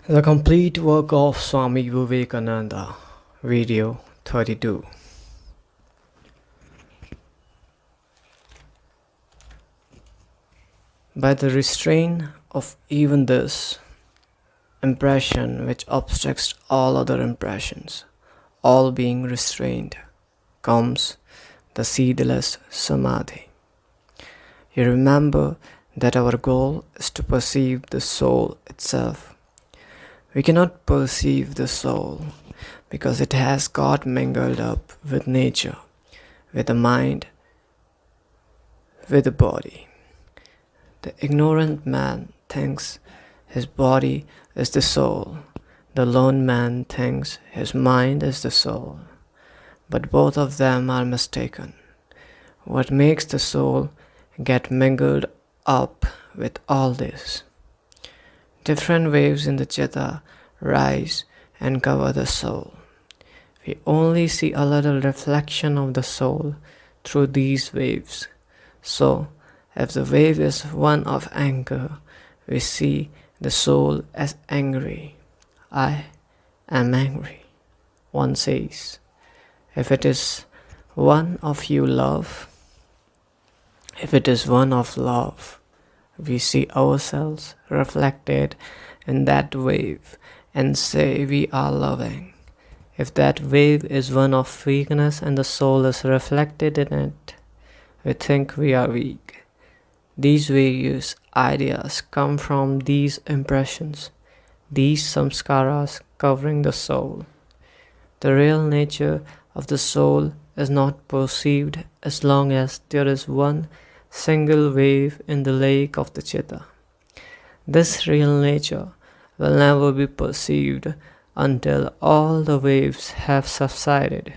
The complete work of Swami Vivekananda, video 32. By the restraint of even this impression which obstructs all other impressions, all being restrained, comes the Seedless Samadhi. You remember that our goal is to perceive the soul itself. We cannot perceive the soul because it has got mingled up with nature, with the mind, with the body. The ignorant man thinks his body is the soul. The learned man thinks his mind is the soul. But both of them are mistaken. What makes the soul get mingled up with all this? Different waves in the chitta rise and cover the soul. We only see a little reflection of the soul through these waves. So, if the wave is one of anger, we see the soul as angry. I am angry, one says. If it is one of love, we see ourselves reflected in that wave and say we are loving. If that wave is one of weakness and the soul is reflected in it, we think we are weak. These various ideas come from these impressions, these samskaras covering the soul. The real nature of the soul is not perceived as long as there is one single wave in the lake of the chitta. This real nature will never be perceived until all the waves have subsided.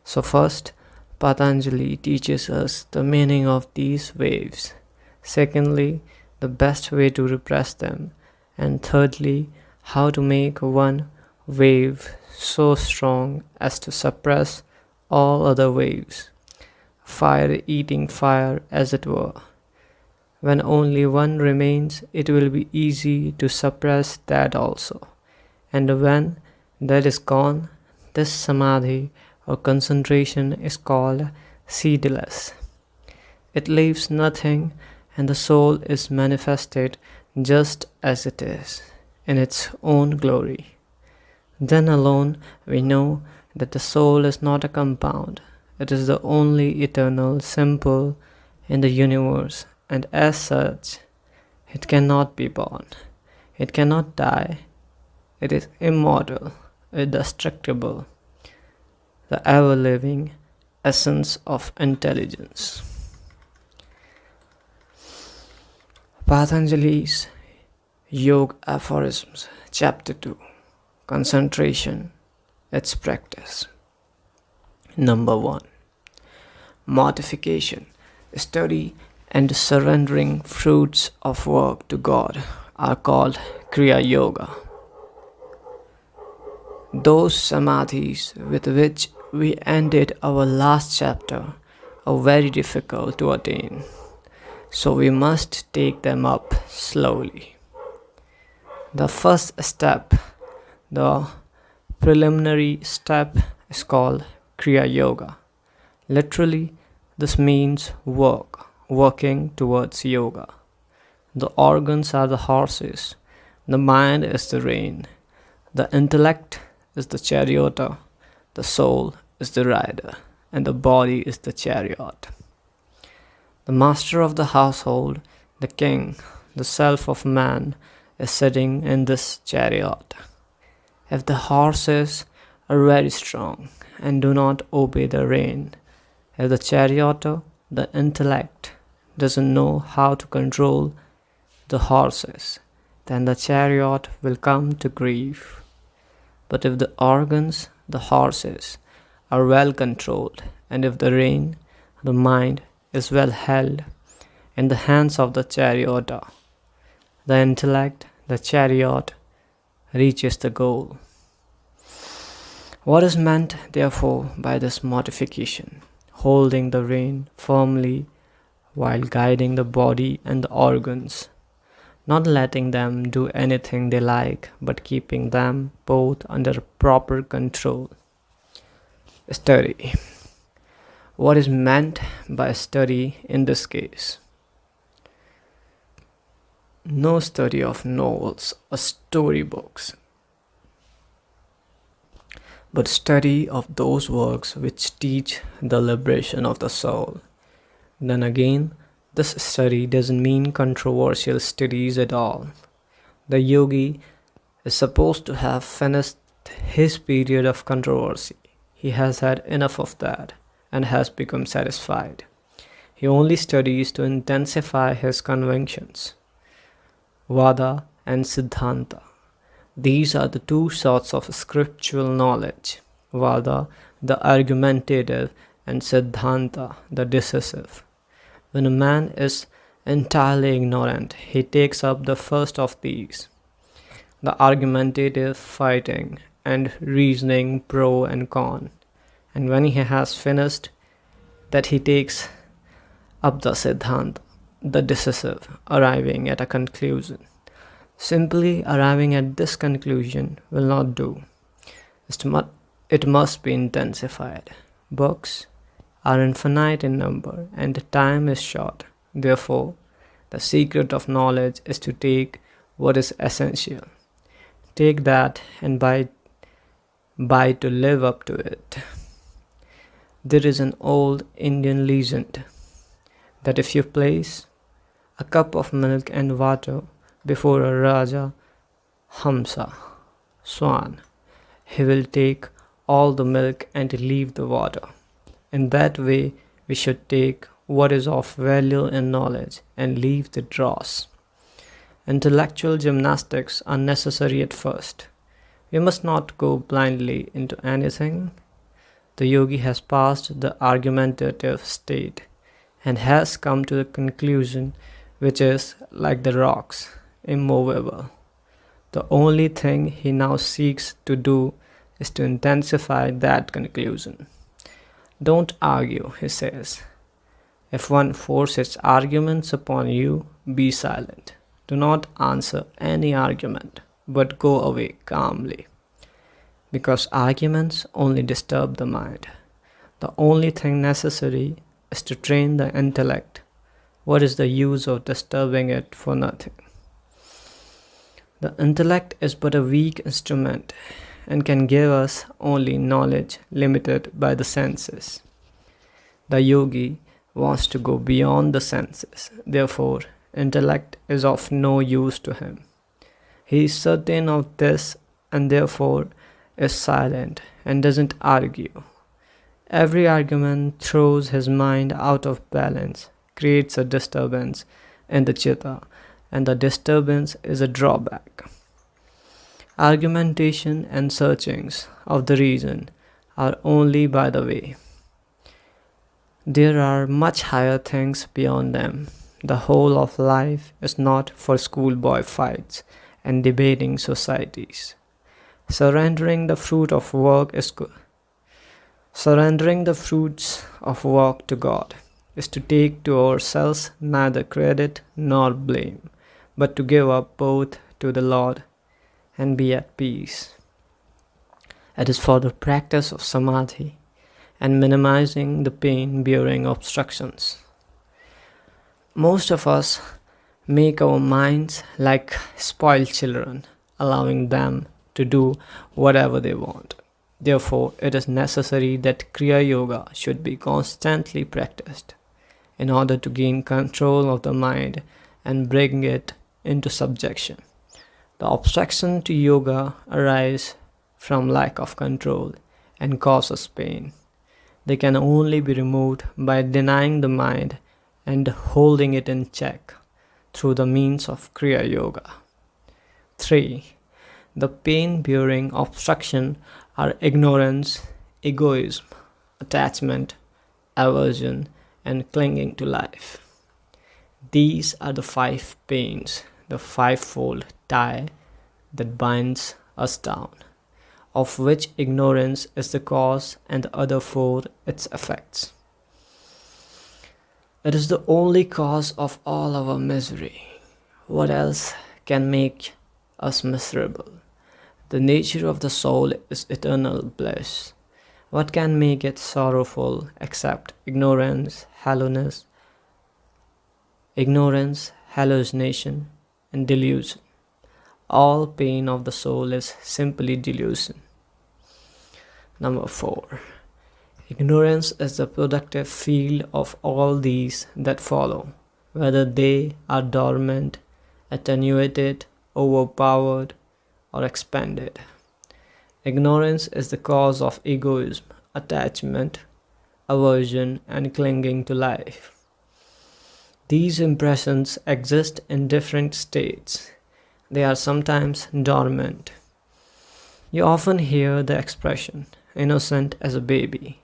So first, Patanjali teaches us the meaning of these waves. Secondly, the best way to repress them. And thirdly, how to make one wave so strong as to suppress all other waves. Fire eating fire, as it were. When only one remains, it will be easy to suppress that also. And when that is gone, this samadhi or concentration is called seedless. It leaves nothing, and the soul is manifested just as it is, in its own glory. Then alone we know that the soul is not a compound. It is the only eternal simple in the universe, and as such, it cannot be born. It cannot die. It is immortal, indestructible, the ever-living essence of intelligence. Patanjali's Yoga Aphorisms, Chapter 2, Concentration, its practice. Number 1. Mortification, study and surrendering fruits of work to God are called Kriya Yoga. Those samadhis with which we ended our last chapter are very difficult to attain, so we must take them up slowly. The first step, the preliminary step, is called Kriya Yoga. Literally, this means working towards yoga. The organs are the horses, the mind is the rein, the intellect is the charioteer, the soul is the rider, and the body is the chariot. The master of the household, the king, the self of man, is sitting in this chariot. If the horses are very strong and do not obey the rein, if the charioteer, the intellect, doesn't know how to control the horses, then the chariot will come to grief. But if the organs, the horses, are well controlled, and if the rein, the mind, is well held in the hands of the charioteer, the intellect, the chariot, reaches the goal. What is meant, therefore, by this mortification? Holding the rein firmly while guiding the body and the organs. not letting them do anything they like, but keeping them both under proper control. Study. What is meant by study in this case? No study of novels or storybooks, but study of those works which teach the liberation of the soul. Then again, this study doesn't mean controversial studies at all. The yogi is supposed to have finished his period of controversy. He has had enough of that and has become satisfied. He only studies to intensify his convictions. Vada and Siddhanta. These are the two sorts of scriptural knowledge. Vada, the argumentative, and Siddhanta, the decisive. When a man is entirely ignorant, he takes up the first of these, the argumentative fighting and reasoning pro and con. And when he has finished that, he takes up the Siddhanta, the decisive, arriving at a conclusion. Simply arriving at this conclusion will not do. It must be intensified. Books are infinite in number and time is short. Therefore, the secret of knowledge is to take what is essential. Take that and by to live up to it. There is an old Indian legend that if you place a cup of milk and water before a Raja Hamsa, swan, he will take all the milk and leave the water. In that way, we should take what is of value in knowledge and leave the dross. Intellectual gymnastics are necessary at first. We must not go blindly into anything. The yogi has passed the argumentative state and has come to the conclusion which is, like the rocks, immovable. The only thing he now seeks to do is to intensify that conclusion. Don't argue, he says. If one forces arguments upon you, be silent. Do not answer any argument, but go away calmly. Because arguments only disturb the mind. The only thing necessary is to train the intellect. What is the use of disturbing it for nothing? The intellect is but a weak instrument and can give us only knowledge limited by the senses. The yogi wants to go beyond the senses. Therefore, intellect is of no use to him. He is certain of this and therefore is silent and doesn't argue. Every argument throws his mind out of balance, creates a disturbance in the chitta, and the disturbance is a drawback. Argumentation and searchings of the reason are only by the way. There are much higher things beyond them. The whole of life is not for schoolboy fights and debating societies. Surrendering the fruit of work is good. Surrendering the fruits of work to God is to take to ourselves neither credit nor blame, but to give up both to the Lord and be at peace. It is for the practice of samadhi and minimizing the pain-bearing obstructions. Most of us make our minds like spoiled children, allowing them to do whatever they want. Therefore, it is necessary that Kriya Yoga should be constantly practiced in order to gain control of the mind and bring it into subjection. The obstruction to yoga arise from lack of control and cause us pain. They can only be removed by denying the mind and holding it in check through the means of Kriya Yoga. 3. The pain-bearing obstruction are ignorance, egoism, attachment, aversion, and clinging to life. These are the 5 pains, the 5-fold tie that binds us down, of which ignorance is the cause and the other 4 its effects. It is the only cause of all our misery. What else can make us miserable? The nature of the soul is eternal bliss. What can make it sorrowful except ignorance, hallucination, and delusion? All pain of the soul is simply delusion. Number 4. Ignorance is the productive field of all these that follow, whether they are dormant, attenuated, overpowered, or expanded. Ignorance is the cause of egoism, attachment, aversion, and clinging to life. These impressions exist in different states. They are sometimes dormant. You often hear the expression, innocent as a baby.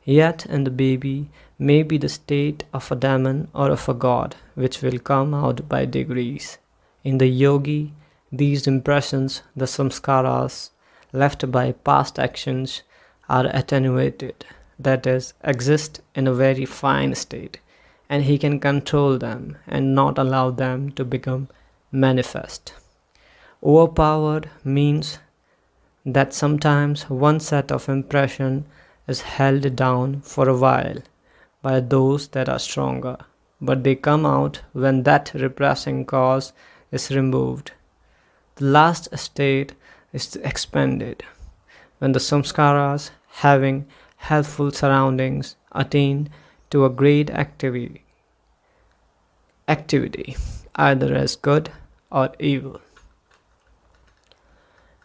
Yet in the baby may be the state of a demon or of a god, which will come out by degrees. In the yogi, these impressions, the samskaras, left by past actions, are attenuated, that is, exist in a very fine state, and he can control them and not allow them to become manifest. Overpowered means that sometimes one set of impression is held down for a while by those that are stronger, but they come out when that repressing cause is removed. The last state is expanded, when the samskaras, having helpful surroundings, attain to a great activity, either as good or evil.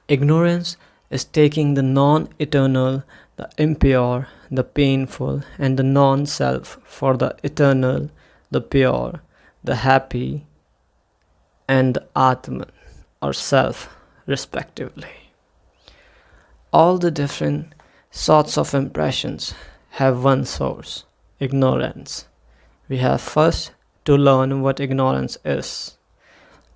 Ignorance is taking the non-eternal, the impure, the painful, and the non-self for the eternal, the pure, the happy, and the Atman, or self, respectively. All the different sorts of impressions have one source, ignorance. We have first to learn what ignorance is.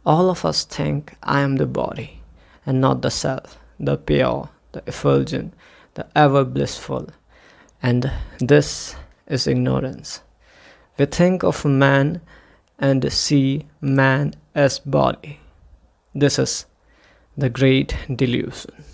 All of us think I am the body and not the self, the pure, the effulgent, the ever blissful, and this is ignorance. We think of man and see man as body. This is the great delusion.